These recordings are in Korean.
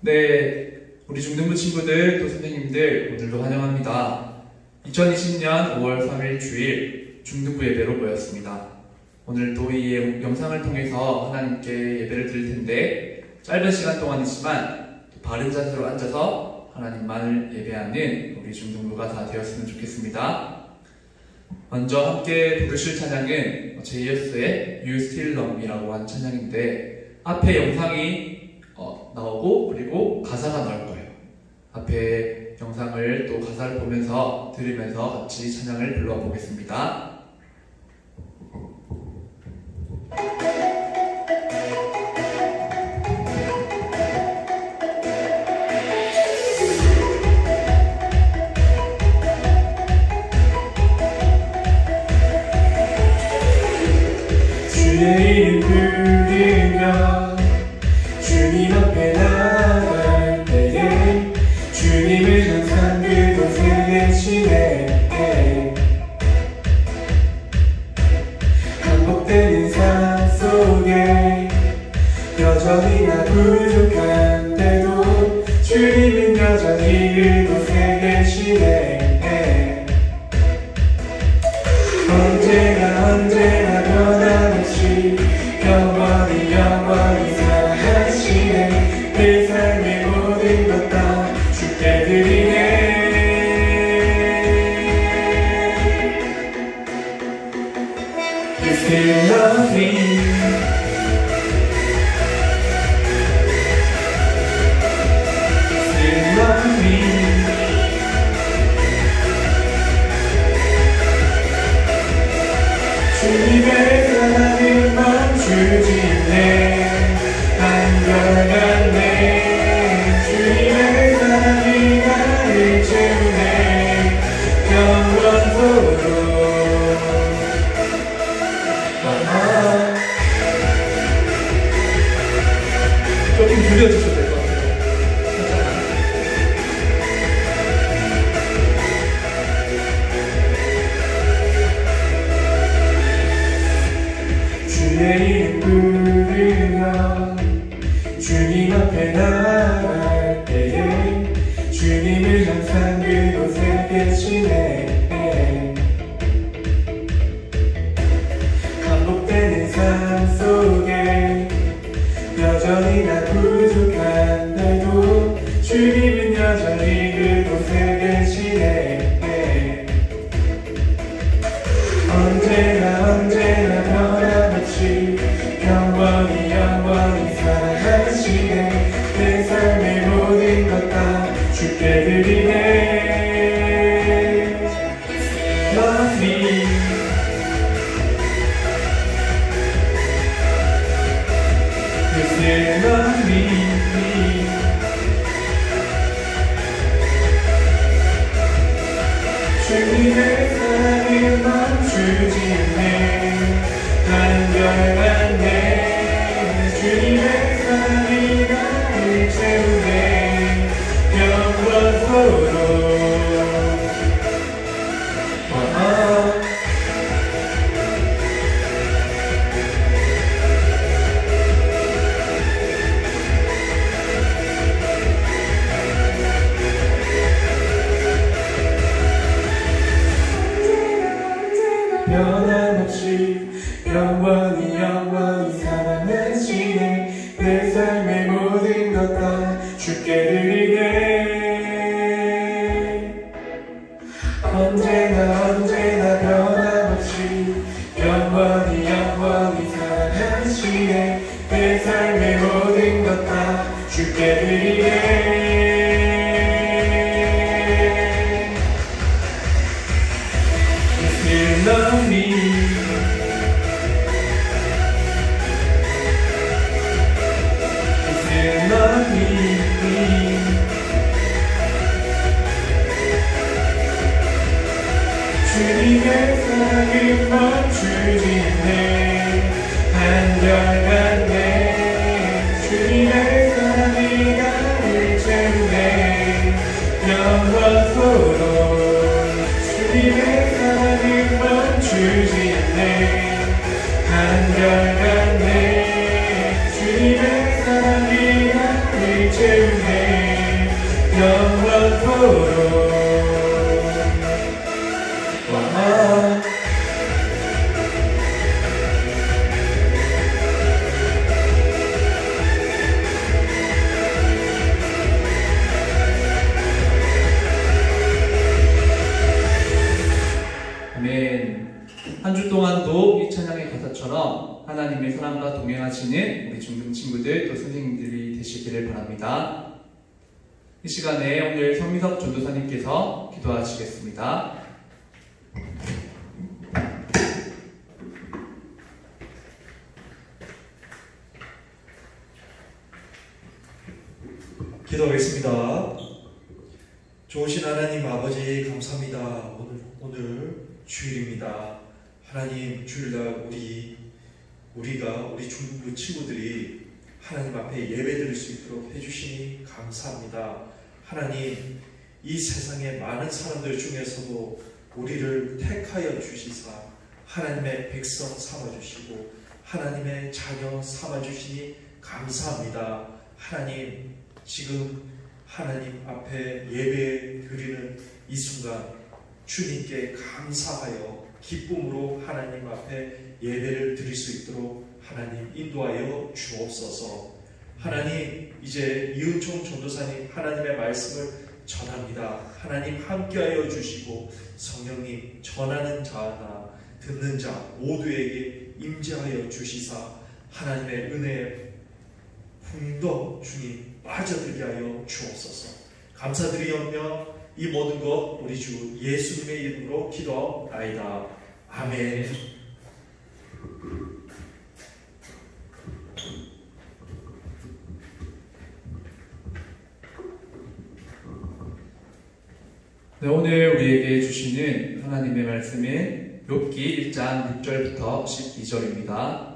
네, 우리 중등부 친구들 또 선생님들 오늘도 환영합니다. 2020년 5월 3일 주일 중등부 예배로 모였습니다. 오늘 또 이 영상을 통해서 하나님께 예배를 드릴 텐데 짧은 시간 동안이지만 바른 자세로 앉아서 하나님만을 예배하는 우리 중등부가 다 되었으면 좋겠습니다. 먼저 함께 부르실 찬양은 제이어스의 You Still Love Me라고 하는 찬양인데 앞에 영상이 나오고 그리고 가사가 나올 거예요. 앞에 영상을 또 가사를 보면서 들으면서 같이 찬양을 불러보겠습니다. 주의 이름 부르며 주님 앞에 나갈 때에 주님을 항상 그곳에 계시네. 반복되는 삶 속에 여전히 나 부족한데도 주님은 여전히 그곳에 계시네. 언제나 변함없이 영원히 사랑하시네. 내 삶의 모든 것 다 주께 드리네. You still love me. You still love me. 주님의 사랑을 멈추지 않네. 한결같네. 주님의 사랑이 나를 채우네. 영원토록. 조금 줄여주셔도 될 것 같아요. 주의 이름 부르며 주님 앞에 나갈 때에 주님을 항상 그곳에 계시네. 반복되는 삶 속에 여전히 나 부족한데도 주님은 여전히 그곳에 계시네. 언제나 변함없이 영원히 사랑하시네. 내 삶의 모든 것 다 주께 드리네. Love me. You still love me. 주님의 사랑을 멈추지 않네. 한결같네. 주님의 사랑이 나를 채우네. 영원토록. 변함없이 영원히 사랑하시네. 내 삶의 모든 것 다 주께 드리네. 언제나 변함없이 영원히 사랑하시네. 내 삶의 모든 것 다 주께 드리네. You love me. You still love me. 주님의 사랑을 멈추지 않네. 한결같네. 주님의 사랑이 나를 채우네. 영원토록. 주님의 사랑을 멈추지 않네. 한결같네. 주님의 사랑이 나를 주님 영원토록 아멘. 한 주 동안도 이 찬양의 가사처럼 하나님의 사랑과 동행하시는 우리 중등 친구들 또 선생님들이 되시기를 바랍니다. 이 시간에 오늘 성미석 전도사님께서 기도하시겠습니다. 기도하겠습니다. 좋으신 하나님 아버지 감사합니다. 오늘 주일입니다. 하나님 주일날 우리가 우리 중부 친구들이 하나님 앞에 예배드릴 수 있도록 해주시니 감사합니다. 하나님 이 세상의 많은 사람들 중에서도 우리를 택하여 주시사 하나님의 백성 삼아주시고 하나님의 자녀 삼아주시니 감사합니다. 하나님 지금 하나님 앞에 예배 드리는 이 순간 주님께 감사하여 기쁨으로 하나님 앞에 예배를 드릴 수 있도록 하나님 인도하여 주옵소서. 하나님 이제 이은총 전도사님 하나님의 말씀을 전합니다. 하나님 함께하여 주시고 성령님 전하는 자나 듣는 자 모두에게 임재하여 주시사 하나님의 은혜에 풍덩 주님 빠져들게 하여 주옵소서. 감사드리오며 이 모든 것 우리 주 예수님의 이름으로 기도하옵나이다. 아멘. 네, 오늘 우리에게 주시는 하나님의 말씀은 욥기 1장 6절부터 12절입니다.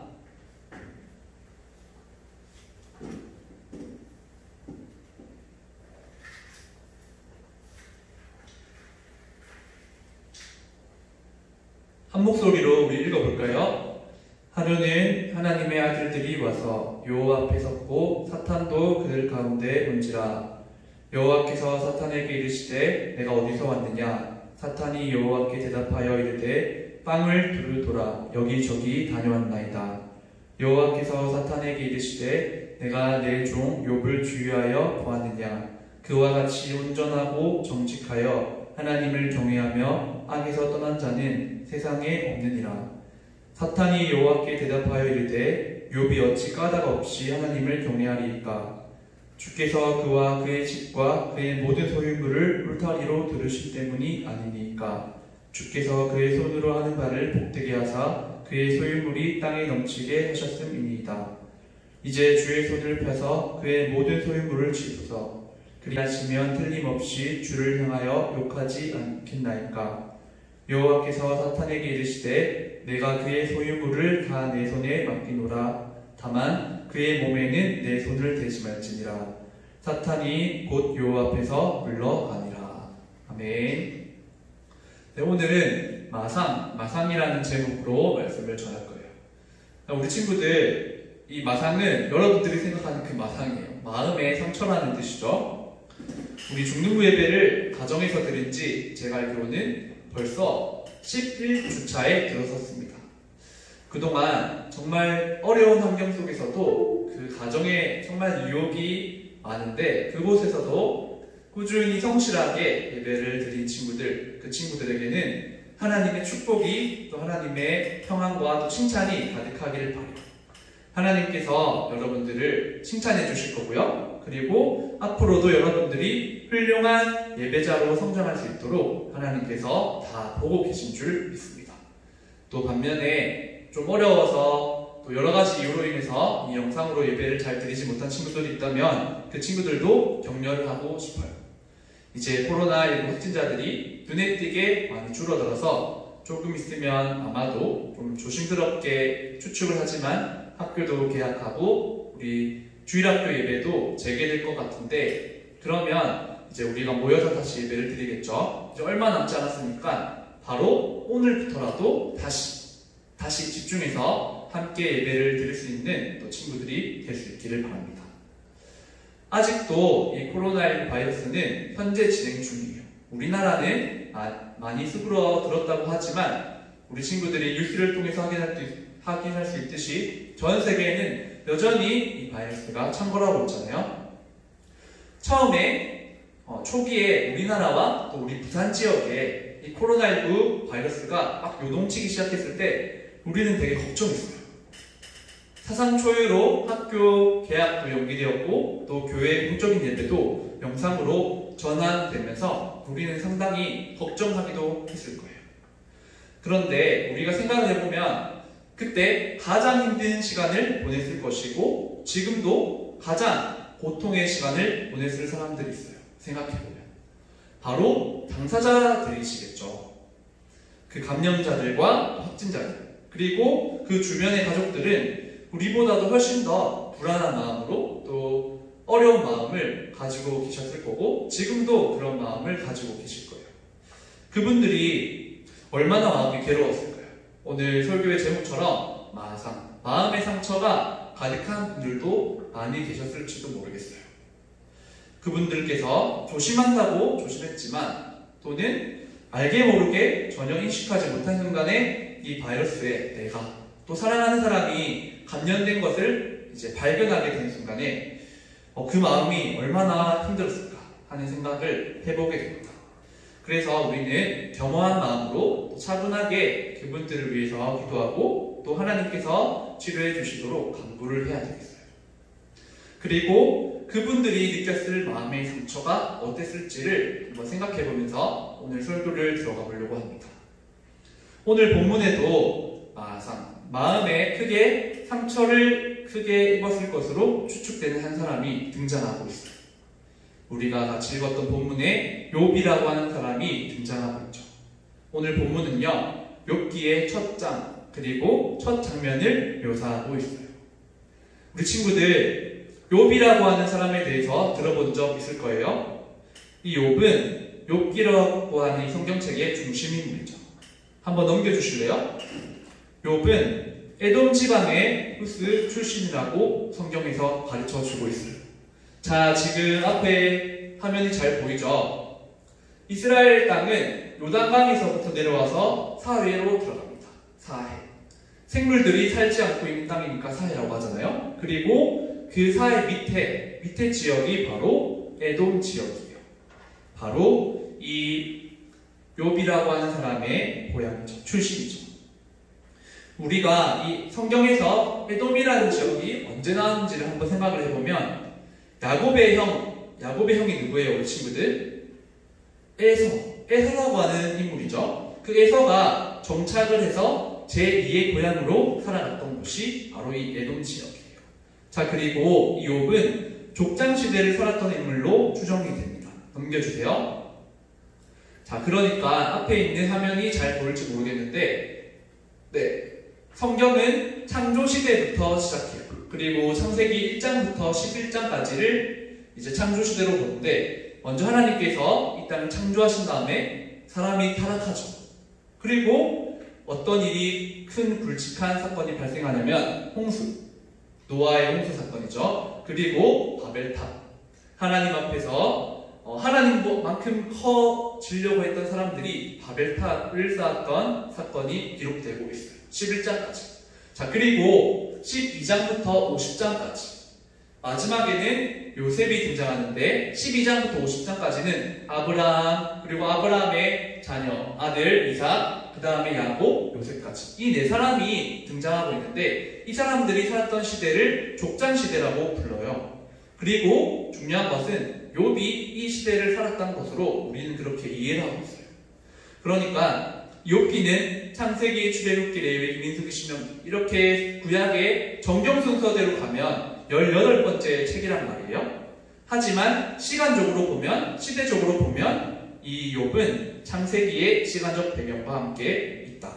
한 목소리로 우리 읽어볼까요? 하루는 하나님의 아들들이 와서 여호와 앞에 섰고 사탄도 그들 가운데 온지라. 여호와께서 사탄에게 이르시되 내가 어디서 왔느냐? 사탄이 여호와께 대답하여 이르되 빵을 두루돌아 여기저기 다녀왔나이다. 여호와께서 사탄에게 이르시되 내가 내 종 욥을 주의하여 보았느냐? 그와 같이 온전하고 정직하여 하나님을 경외하며 악에서 떠난 자는 세상에 없느니라. 사탄이 여호와께 대답하여 이르되 욥이 어찌 까닭 없이 하나님을 경외하리이까? 주께서 그와 그의 집과 그의 모든 소유물을 울타리로 두르신 때문이 아니니까. 주께서 그의 손으로 하는 바를 복되게 하사 그의 소유물이 땅에 넘치게 하셨음이니이다. 이제 주의 손을 펴서 그의 모든 소유물을 치소서. 그리하시면 틀림없이 주를 향하여 욕하지 않겠나이까. 여호와께서 사탄에게 이르시되 내가 그의 소유물을 다 내 손에 맡기노라. 다만 그의 몸에는 내 손을 대지 말지니라. 사탄이 곧 여호와 앞에서 물러가니라. 아멘. 네, 오늘은 마상이라는 제목으로 말씀을 전할 거예요. 우리 친구들, 이 마상은 여러분들이 생각하는 그 마상이에요. 마음의 상처라는 뜻이죠. 우리 중등부 예배를 가정에서 드린 지 제가 알기로는 벌써 11주차에 들어섰습니다. 그동안 정말 어려운 환경 속에서도 그 가정에 정말 유혹이 많은데 그곳에서도 꾸준히 성실하게 예배를 드린 친구들, 그 친구들에게는 하나님의 축복이 또 하나님의 평안과 또 칭찬이 가득하기를 바라요. 하나님께서 여러분들을 칭찬해 주실 거고요. 그리고 앞으로도 여러분들이 훌륭한 예배자로 성장할 수 있도록 하나님께서 다 보고 계신 줄 믿습니다. 또 반면에 좀 어려워서 또 여러 가지 이유로 인해서 이 영상으로 예배를 잘 드리지 못한 친구들이 있다면 그 친구들도 격려를 하고 싶어요. 이제 코로나19 확진자들이 눈에 띄게 많이 줄어들어서 조금 있으면 아마도 좀 조심스럽게 추측을 하지만 학교도 개학하고 우리 주일학교 예배도 재개될 것 같은데, 그러면 이제 우리가 모여서 다시 예배를 드리겠죠. 이제 얼마 남지 않았으니까 바로 오늘부터라도 다시 집중해서 함께 예배를 드릴 수 있는 또 친구들이 될 수 있기를 바랍니다. 아직도 이 코로나19 바이러스는 현재 진행 중이에요. 우리나라는 많이 수그러들었다고 하지만 우리 친구들이 뉴스를 통해서 확인할 수 있듯이 전 세계에는 여전히 이 바이러스가 창궐하고 있잖아요. 처음에 초기에 우리나라와 또 우리 부산 지역에 이 코로나19 바이러스가 막 요동치기 시작했을 때 우리는 되게 걱정했어요. 사상 초유로 학교 개학도 연기되었고 또 교회 공적인 예배도 영상으로 전환되면서 우리는 상당히 걱정하기도 했을 거예요. 그런데 우리가 생각을 해보면 그때 가장 힘든 시간을 보냈을 것이고 지금도 가장 고통의 시간을 보냈을 사람들이 있어요. 생각해보면 바로 당사자들이시겠죠. 그 감염자들과 확진자들, 그리고 그 주변의 가족들은 우리보다도 훨씬 더 불안한 마음으로 또 어려운 마음을 가지고 계셨을 거고 지금도 그런 마음을 가지고 계실 거예요. 그분들이 얼마나 마음이 괴로웠을까요? 오늘 설교의 제목처럼 마음의 상처가 가득한 분들도 많이 계셨을지도 모르겠어요. 그분들께서 조심한다고 조심했지만 또는 알게 모르게 전혀 인식하지 못한 순간에 이 바이러스에 내가 또 사랑하는 사람이 감염된 것을 이제 발견하게 된 순간에 그 마음이 얼마나 힘들었을까 하는 생각을 해보게 됩니다. 그래서 우리는 겸허한 마음으로 또 차분하게 그분들을 위해서 기도하고 또 하나님께서 치료해 주시도록 간구를 해야 되겠어요. 그리고 그분들이 느꼈을 마음의 상처가 어땠을지를 한번 생각해 보면서 오늘 설교를 들어가 보려고 합니다. 오늘 본문에도 마음에 상처를 크게 입었을 것으로 추측되는 한 사람이 등장하고 있어요. 우리가 같이 읽었던 본문에 욥이라고 하는 사람이 등장하고 있죠. 오늘 본문은요, 욥기의 첫 장 그리고 첫 장면을 묘사하고 있어요. 우리 친구들 욥이라고 하는 사람에 대해서 들어본 적 있을 거예요. 이 욥은 욥기라고 하는 이 성경책의 중심 인물이죠. 한번 넘겨주실래요? 욥은 에돔 지방의 후스 출신이라고 성경에서 가르쳐주고 있어요. 자, 지금 앞에 화면이 잘 보이죠? 이스라엘 땅은 요단강에서부터 내려와서 사해로 들어갑니다. 사해. 생물들이 살지 않고 있는 땅이니까 사해라고 하잖아요. 그리고 그 사해 밑에 지역이 바로 에돔 지역이에요. 바로 이 욥이라고 하는 사람의 고향이죠. 출신이죠. 우리가 이 성경에서 에돔이라는 지역이 언제 나왔는지를 한번 생각을 해보면 야곱의 형이 누구예요, 우리 친구들? 에서라고 하는 인물이죠. 그 에서가 정착을 해서 제2의 고향으로 살아갔던 곳이 바로 이 에돔 지역이에요. 자, 그리고 이 욥은 족장시대를 살았던 인물로 추정이 됩니다. 넘겨주세요. 자, 그러니까 앞에 있는 화면이 잘 보일지 모르겠는데, 성경은 창조시대부터 시작해요. 그리고 창세기 1장부터 11장까지를 이제 창조시대로 보는데, 먼저 하나님께서 이 땅을 창조하신 다음에 사람이 타락하죠. 그리고 어떤 일이 큰 굵직한 사건이 발생하냐면 노아의 홍수 사건이죠. 그리고 바벨탑. 하나님 앞에서 하나님만큼 커지려고 했던 사람들이 바벨탑을 쌓았던 사건이 기록되고 있어요. 11장까지. 자, 그리고 12장부터 50장까지. 마지막에는 요셉이 등장하는데 12장부터 50장까지는 아브라함, 그리고 아브라함의 자녀, 아들 이삭, 그 다음에 야곱, 요셉까지. 이 네 사람이 등장하고 있는데 이 사람들이 살았던 시대를 족장시대라고 불러요. 그리고 중요한 것은 욥이 이 시대를 살았던 것으로 우리는 그렇게 이해를 하고 있어요. 그러니까 욥기는 창세기, 출애굽기, 레위기, 민수기, 신명기 이렇게 구약의 정경 순서대로 가면 18번째 책이란 말이에요. 하지만 시간적으로 보면, 시대적으로 보면 이 욥은 창세기의 시간적 배경과 함께 있다.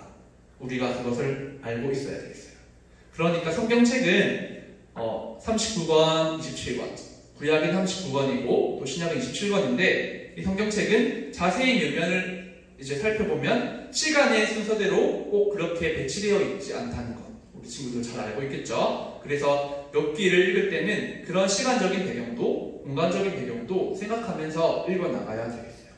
우리가 그것을 알고 있어야 되겠어요. 그러니까 성경책은 39권, 27권, 구약은 39권이고 또 신약은 27권인데 이 성경책은 자세히 면면을 이제 살펴보면 시간의 순서대로 꼭 그렇게 배치되어 있지 않다는 것 우리 친구들 잘 알고 있겠죠? 그래서 욥기를 읽을 때는 그런 시간적인 배경도 공간적인 배경도 생각하면서 읽어나가야 되겠어요.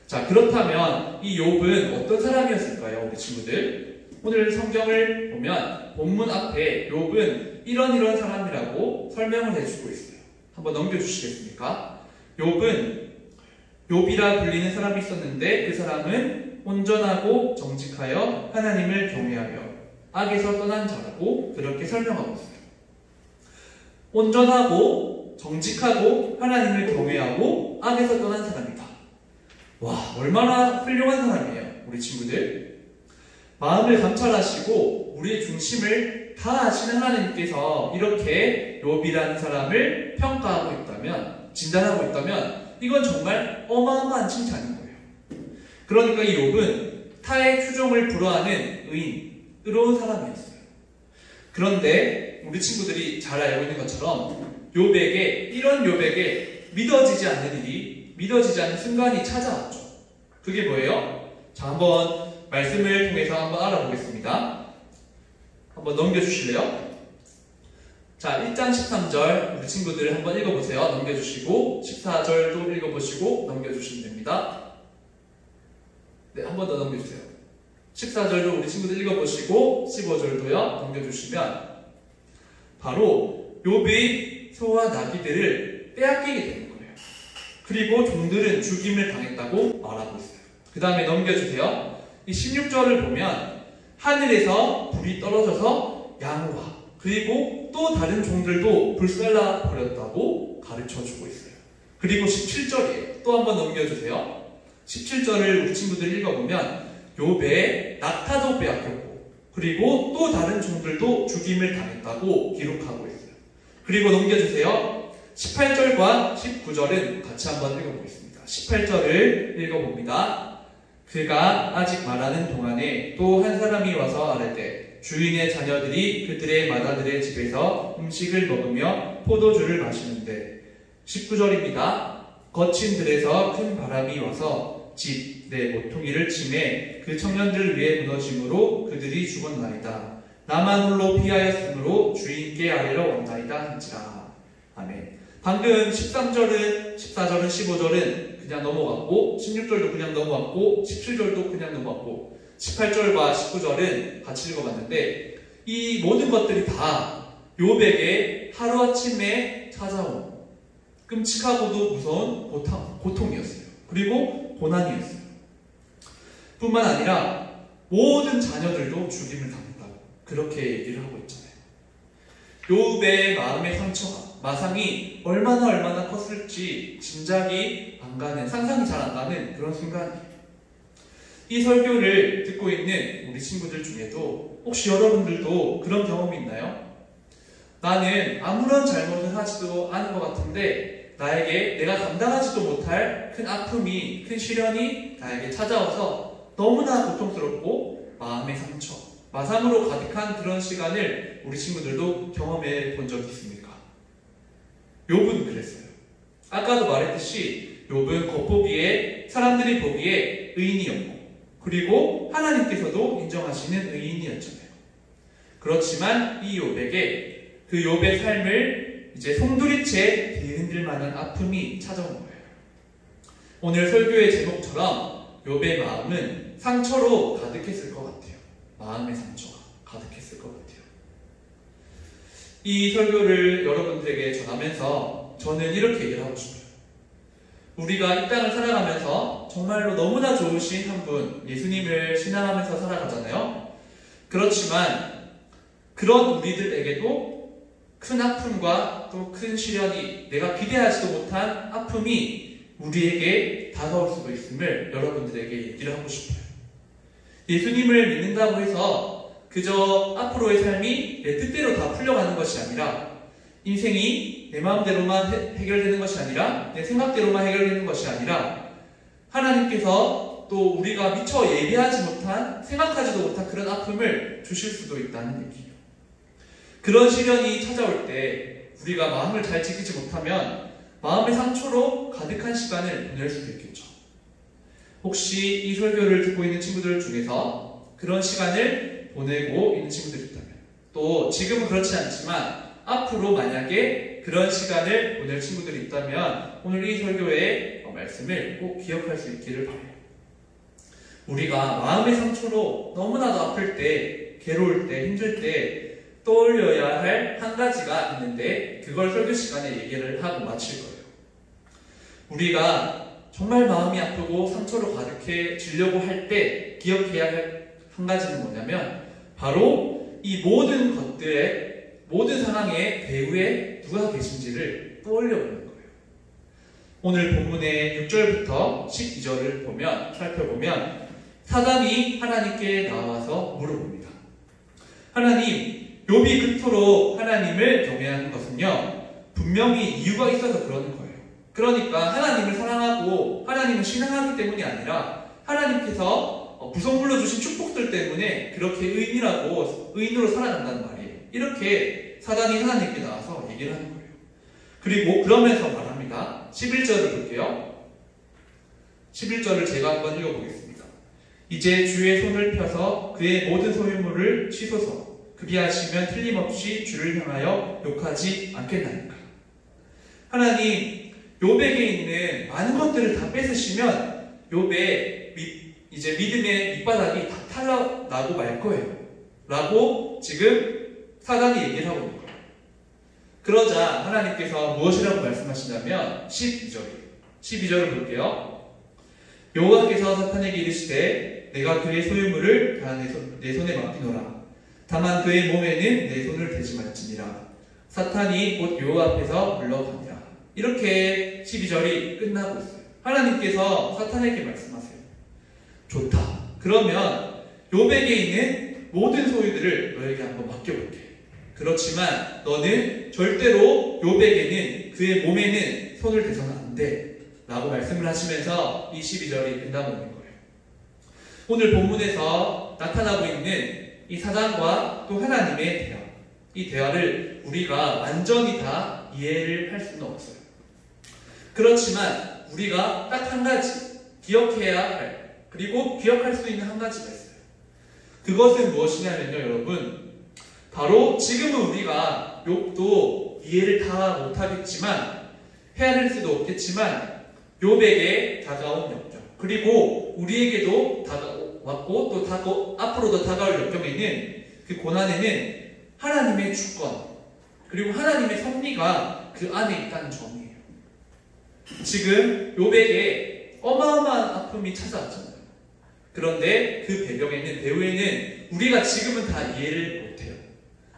자, 그렇다면 이 욥은 어떤 사람이었을까요, 우리 친구들? 오늘 성경을 보면 본문 앞에 욥은 이런 사람이라고 설명을 해주고 있어요. 한번 넘겨주시겠습니까? 욥은 욥이라 불리는 사람이 있었는데 그 사람은 온전하고 정직하여 하나님을 경외하여 악에서 떠난 자라고 그렇게 설명하고 있어요. 온전하고 정직하고 하나님을 경외하고 악에서 떠난 사람이다. 와, 얼마나 훌륭한 사람이에요, 우리 친구들. 마음을 감찰하시고 우리의 중심을 다 아시는 하나님께서 이렇게 욥이라는 사람을 평가하고 있다면, 진단하고 있다면 이건 정말 어마어마한 칭찬인 거예요. 그러니까 이 욥은 타의 추종을 불허하는 의인, 의로운 사람이었어요. 그런데 우리 친구들이 잘 알고 있는 것처럼 이런 욥에게 믿어지지 않는 일이, 믿어지지 않는 순간이 찾아왔죠. 그게 뭐예요? 자, 한번 말씀을 통해서 한번 알아보겠습니다. 한번 넘겨주실래요? 자, 1장 13절 우리 친구들 한번 읽어보세요. 넘겨주시고 14절도 읽어보시고 넘겨주시면 됩니다. 네, 한 번 더 넘겨주세요. 14절도 우리 친구들 읽어보시고 15절도요 넘겨주시면 바로 욥의 소와 나귀들을 빼앗기게 되는 거예요. 그리고 종들은 죽임을 당했다고 말하고 있어요. 그 다음에 넘겨주세요. 이 16절을 보면 하늘에서 불이 떨어져서 양과 그리고 또 다른 종들도 불살라 버렸다고 가르쳐주고 있어요. 그리고 17절이에요. 또 한번 넘겨주세요. 17절을 우리 친구들 읽어보면 욥의 낙타도 빼앗겼고 그리고 또 다른 종들도 죽임을 당했다고 기록하고 있어요. 그리고 넘겨주세요. 18절과 19절은 같이 한번 읽어보겠습니다. 18절을 읽어봅니다. 그가 아직 말하는 동안에 또 한 사람이 와서 아뢰되 주인의 자녀들이 그들의 맏아들의 집에서 음식을 먹으며 포도주를 마시는데 19절입니다. 거친 들에서 큰 바람이 와서 집 내 모퉁이를 치매 그 청년들 위에 무너짐으로 그들이 죽었나이다. 나만 홀로 피하였으므로 주인께 아뢰러 온나이다 한지라. 아멘. 방금 13절은, 14절은, 15절은 그냥 넘어갔고 16절도 그냥 넘어갔고 17절도 그냥 넘어갔고 18절과 19절은 같이 읽어봤는데 이 모든 것들이 다 욥에게 하루아침에 찾아온 끔찍하고도 무서운 고통이었어요. 그리고 고난이었어요. 뿐만 아니라 모든 자녀들도 죽임을 당했다고 그렇게 얘기를 하고 있잖아요. 욥의 마음의 상처가, 마상이 얼마나 컸을지 짐작이 안 가는, 상상이 잘 안 가는 그런 순간이에요. 이 설교를 듣고 있는 우리 친구들 중에도 혹시 여러분들도 그런 경험이 있나요? 나는 아무런 잘못을 하지도 않은 것 같은데 나에게 내가 감당하지도 못할 큰 아픔이, 큰 시련이 나에게 찾아와서 너무나 고통스럽고 마음의 상처, 마상으로 가득한 그런 시간을 우리 친구들도 경험해 본 적이 있습니까? 욥은 그랬어요. 아까도 말했듯이 욥은 겉보기에, 사람들이 보기에 의인이었고 그리고 하나님께서도 인정하시는 의인이었잖아요. 그렇지만 이 욥에게 그 욥의 삶을 이제 송두리째 뒤흔들 만한 아픔이 찾아온 거예요. 오늘 설교의 제목처럼 욥의 마음은 상처로 가득했을 것 같아요. 마음의 상처가 가득했을 것 같아요. 이 설교를 여러분들에게 전하면서 저는 이렇게 얘기를 하고 싶어요. 우리가 이 땅을 살아가면서 정말로 너무나 좋으신 한 분, 예수님을 신앙하면서 살아가잖아요. 그렇지만 그런 우리들에게도 큰 아픔과 또 큰 시련이, 내가 기대하지도 못한 아픔이 우리에게 다가올 수도 있음을 여러분들에게 얘기를 하고 싶어요. 예수님을 믿는다고 해서 그저 앞으로의 삶이 내 뜻대로 다 풀려가는 것이 아니라, 인생이 내 마음대로만 해결되는 것이 아니라, 내 생각대로만 해결되는 것이 아니라, 하나님께서 또 우리가 미처 예비하지 못한, 생각하지도 못한 그런 아픔을 주실 수도 있다는 얘기예요. 그런 시련이 찾아올 때 우리가 마음을 잘 지키지 못하면 마음의 상처로 가득한 시간을 보낼 수도 있겠죠. 혹시 이 설교를 듣고 있는 친구들 중에서 그런 시간을 보내고 있는 친구들이 있다면, 또 지금은 그렇지 않지만 앞으로 만약에 그런 시간을 보낼 친구들이 있다면 오늘 이 설교의 말씀을 꼭 기억할 수 있기를 바라요. 우리가 마음의 상처로 너무나도 아플 때, 괴로울 때, 힘들 때 떠올려야 할 한 가지가 있는데 그걸 설교 시간에 얘기를 하고 마칠 거예요. 우리가 정말 마음이 아프고 상처로 가득해지려고 할 때 기억해야 할 한 가지는 뭐냐면 바로 이 모든 것들의 모든 상황의 배후에 누가 계신지를 떠올려보는 거예요. 오늘 본문의 6절부터 12절을 살펴보면 사단이 하나님께 나와서 물어봅니다. 하나님, 욥이 그토록 하나님을 경외하는 것은요, 분명히 이유가 있어서 그러는 거예요. 그러니까 하나님을 사랑하고 하나님을 신앙하기 때문이 아니라 하나님께서 구성불러 주신 축복들 때문에 그렇게 의인으로 살아간다는 말이에요. 이렇게 사단이 하나님께 나와서 얘기를 하는 거예요. 그리고 그러면서 말합니다. 11절을 볼게요. 11절을 제가 한번 읽어보겠습니다. 이제 주의 손을 펴서 그의 모든 소유물을 취소서. 그리하시면 틀림없이 주를 향하여 욕하지 않겠나이까. 하나님, 욥에게 있는 많은 것들을 다 뺏으시면 욥의 이제 믿음의 밑바닥이 다 탈락나고 말 거예요. 라고 지금 사단이 얘기를 하고 있는 거예요. 그러자 하나님께서 무엇이라고 말씀하시냐면 12절을 볼게요. 여호와께서 사탄에게 이르시되 내가 그의 소유물을 다 내 손에 맡기노라. 다만 그의 몸에는 내 손을 대지 말지니라. 사탄이 곧 여호와 앞에서 물러가니라. 이렇게 12절이 끝나고 있어요. 하나님께서 사탄에게 말씀하세요. 좋다. 그러면 욥에게 있는 모든 소유들을 너에게 한번 맡겨볼게. 그렇지만 너는 절대로 욥에게는 그의 몸에는 손을 대서는 안 돼. 라고 말씀을 하시면서 이 12절이 끝나고 있는 거예요. 오늘 본문에서 나타나고 있는 이 사단과 또 하나님의 대화, 이 대화를 우리가 완전히 다 이해를 할 수는 없어요. 그렇지만 우리가 딱 한 가지 기억해야 할, 그리고 기억할 수 있는 한 가지가 있어요. 그것은 무엇이냐면요, 여러분. 바로 지금은 우리가 욥도 이해를 다 못하겠지만, 헤아릴 수도 없겠지만, 욥에게 다가온 역경, 그리고 우리에게도 다가왔고 또 앞으로도 다가올 역경에는, 그 고난에는 하나님의 주권, 그리고 하나님의 섭리가 그 안에 있다는 점이에요. 지금 욥에게 어마어마한 아픔이 찾아왔잖아요. 그런데 그 배후에는 우리가 지금은 다 이해를 못해요.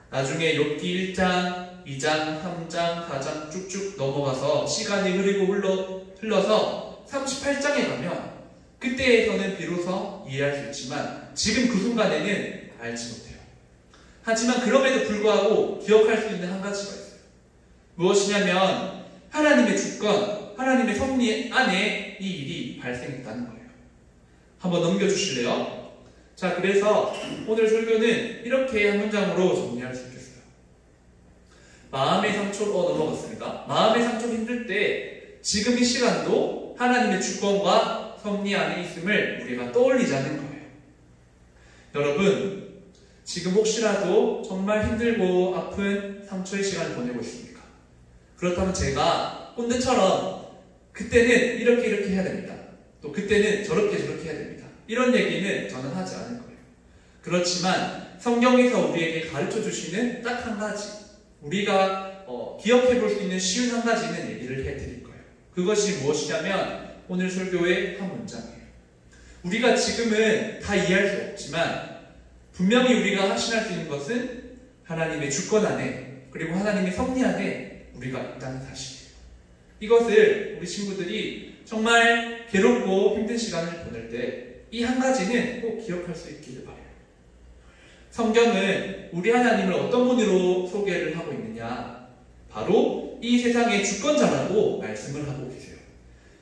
나중에 욥기 1장, 2장, 3장, 4장 쭉쭉 넘어가서 시간이 흘러서 38장에 가면 그때에서는 비로소 이해할 수 있지만 지금 그 순간에는 알지 못해요. 하지만 그럼에도 불구하고 기억할 수 있는 한 가지가 있어요. 무엇이냐면 하나님의 주권, 하나님의 섭리 안에 이 일이 발생했다는 거예요. 한번 넘겨주실래요? 자, 그래서 오늘 설교는 이렇게 한 문장으로 정리할 수 있겠어요. 마음의 상처로 넘어갔습니다. 마음의 상처로 힘들 때 지금 이 시간도 하나님의 주권과 섭리 안에 있음을 우리가 떠올리지 않는 거예요. 여러분, 지금 혹시라도 정말 힘들고 아픈 상처의 시간을 보내고 있습니까? 그렇다면 제가 꼰대처럼 그때는 이렇게 해야 됩니다. 또 그때는 저렇게 해야 됩니다. 이런 얘기는 저는 하지 않을 거예요. 그렇지만 성경에서 우리에게 가르쳐 주시는 딱 한 가지, 우리가 기억해 볼 수 있는 쉬운 한 가지는 얘기를 해드릴 거예요. 그것이 무엇이냐면 오늘 설교의 한 문장이에요. 우리가 지금은 다 이해할 수 없지만 분명히 우리가 확신할 수 있는 것은 하나님의 주권 안에, 그리고 하나님의 섭리 안에 우리가 있다는 사실이에요. 이것을 우리 친구들이 정말 괴롭고 힘든 시간을 보낼 때 이 한 가지는 꼭 기억할 수 있기를 바라요. 성경은 우리 하나님을 어떤 분으로 소개를 하고 있느냐, 바로 이 세상의 주권자라고 말씀을 하고 계세요.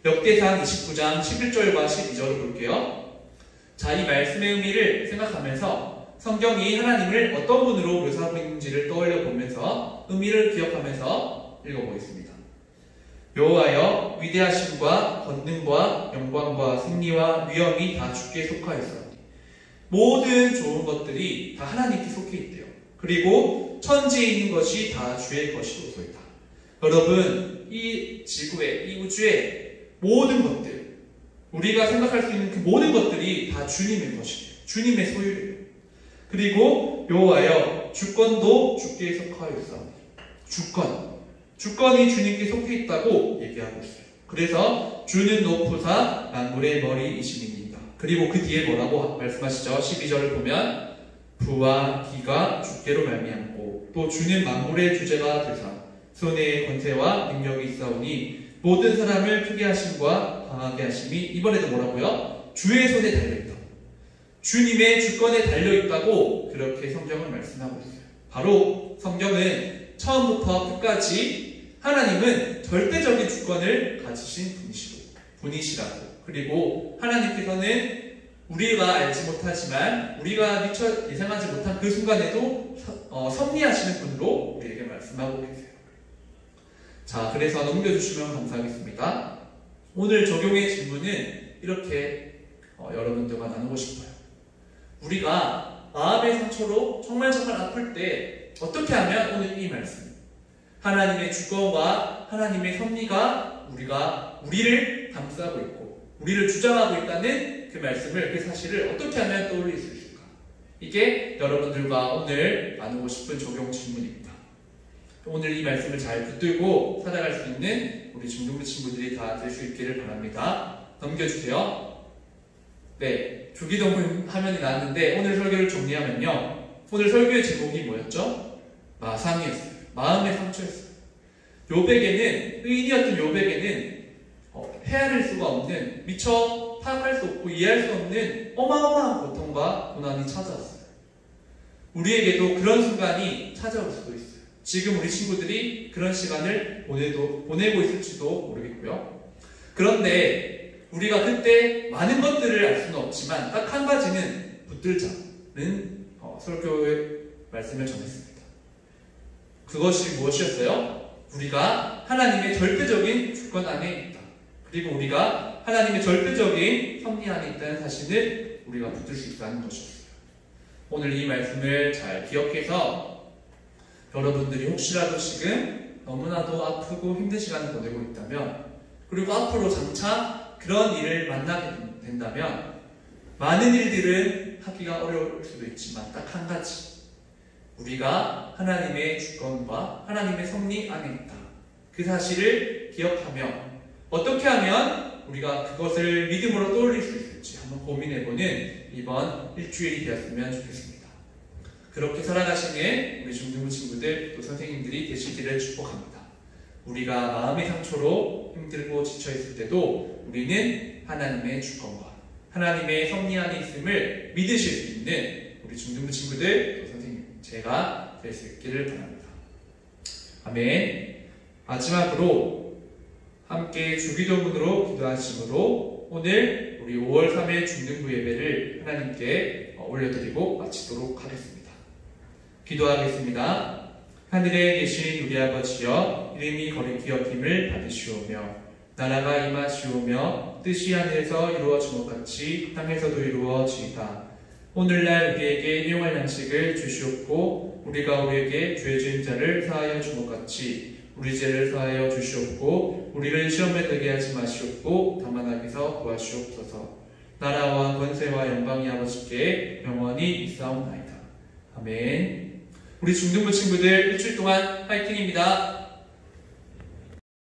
역대상 29장 11절과 12절을 볼게요. 자, 이 말씀의 의미를 생각하면서 성경이 하나님을 어떤 분으로 묘사하고 있는지를 떠올려 보면서 의미를 기억하면서 읽어보겠습니다. 여호와여, 위대하심과 권능과 영광과 승리와 위엄이 다 주께 속하였으니 모든 좋은 것들이 다 하나님께 속해 있대요. 그리고 천지에 있는 것이 다 주의 것이로소이다. 여러분, 이 지구에, 이 우주에 모든 것들, 우리가 생각할 수 있는 그 모든 것들이 다 주님의 것이에요. 주님의 소유예요. 그리고 여호와여, 주권도 주께 속하였사오니. 주권이 주님께 속해 있다고 얘기하고 있어요. 그래서 주는 높으사 만물의 머리이심입니다. 그리고 그 뒤에 뭐라고 말씀하시죠? 12절을 보면 부와 기가 주께로 말미암고 또 주는 만물의 주제가 되사 손에 권세와 능력이 있사오니 모든 사람을 크게 하심과 강하게 하심이, 이번에도 뭐라고요? 주의 손에 달려있다. 주님의 주권에 달려있다고 그렇게 성경을 말씀하고 있어요. 바로 성경은 처음부터 끝까지 하나님은 절대적인 주권을 가지신 분이시라고, 그리고 하나님께서는 우리가 알지 못하지만 우리가 미처 예상하지 못한 그 순간에도 섭리하시는 분으로 우리에게 말씀하고 계세요. 자, 그래서 넘겨주시면 감사하겠습니다. 오늘 적용의 질문은 이렇게 여러분들과 나누고 싶어요. 우리가 마음의 상처로 정말 아플 때 어떻게 하면 오늘 이 말씀, 하나님의 주권과 하나님의 섭리가 우리를 감싸고 있고 우리를 주장하고 있다는 그 말씀을, 그 사실을 어떻게 하면 떠올릴 수 있을까? 이게 여러분들과 오늘 나누고 싶은 적용 질문입니다. 오늘 이 말씀을 잘 붙들고 살아갈 수 있는 우리 중등부 친구들이 다 될 수 있기를 바랍니다. 넘겨주세요. 네, 주기도문 화면이 나왔는데 오늘 설교를 정리하면요, 오늘 설교의 제목이 뭐였죠? 마상이었어요. 마음의 상처였어요. 욥에게는, 의인이었던 욥에게는 헤아릴 수가 없는, 미처 파악할 수 없고 이해할 수 없는 어마어마한 고통과 고난이 찾아왔어요. 우리에게도 그런 순간이 찾아올 수도 있어요. 지금 우리 친구들이 그런 시간을 보내고 있을지도 모르겠고요. 그런데 우리가 그때 많은 것들을 알 수는 없지만 딱 한 가지는 붙들자는 설교의 말씀을 전했습니다. 그것이 무엇이었어요? 우리가 하나님의 절대적인 주권 안에 있다. 그리고 우리가 하나님의 절대적인 섭리 안에 있다는 사실을 우리가 붙들 수 있다는 것이었어요. 오늘 이 말씀을 잘 기억해서 여러분들이 혹시라도 지금 너무나도 아프고 힘든 시간을 보내고 있다면, 그리고 앞으로 장차 그런 일을 만나게 된다면, 많은 일들은 하기가 어려울 수도 있지만 딱 한 가지, 우리가 하나님의 주권과 하나님의 섭리 안에 있다. 그 사실을 기억하며 어떻게 하면 우리가 그것을 믿음으로 떠올릴 수 있을지 한번 고민해보는 이번 일주일이 되었으면 좋겠습니다. 그렇게 살아가시는 우리 중등부 친구들 또 선생님들이 되시기를 축복합니다. 우리가 마음의 상처로 힘들고 지쳐있을 때도 우리는 하나님의 주권과 하나님의 섭리 안에 있음을 믿으실 수 있는 우리 중등부 친구들 또 선생님, 제가 될 수 있기를 바랍니다. 아멘. 마지막으로 함께 주기도문으로 기도하심으로 오늘 우리 5월 3일 중등부 예배를 하나님께 올려드리고 마치도록 하겠습니다. 기도하겠습니다. 하늘에 계신 우리 아버지여, 이름이 거룩히 여김을 받으시오며 나라가 임하시오며 뜻이 하늘에서 이루어진 것 같이 땅에서도 이루어지이다. 오늘날 우리에게 일용할 양식을 주시옵고 우리가 우리에게 죄 지은 자를 사하여 준 것 같이 우리 죄를 사하여 주시옵고 우리를 시험에 들게 하지 마시옵고 다만 악에서 구하시옵소서. 나라와 권세와 영광이 아버지께 영원히 있사옵나이다. 아멘. 우리 중등부 친구들 일주일 동안 화이팅입니다.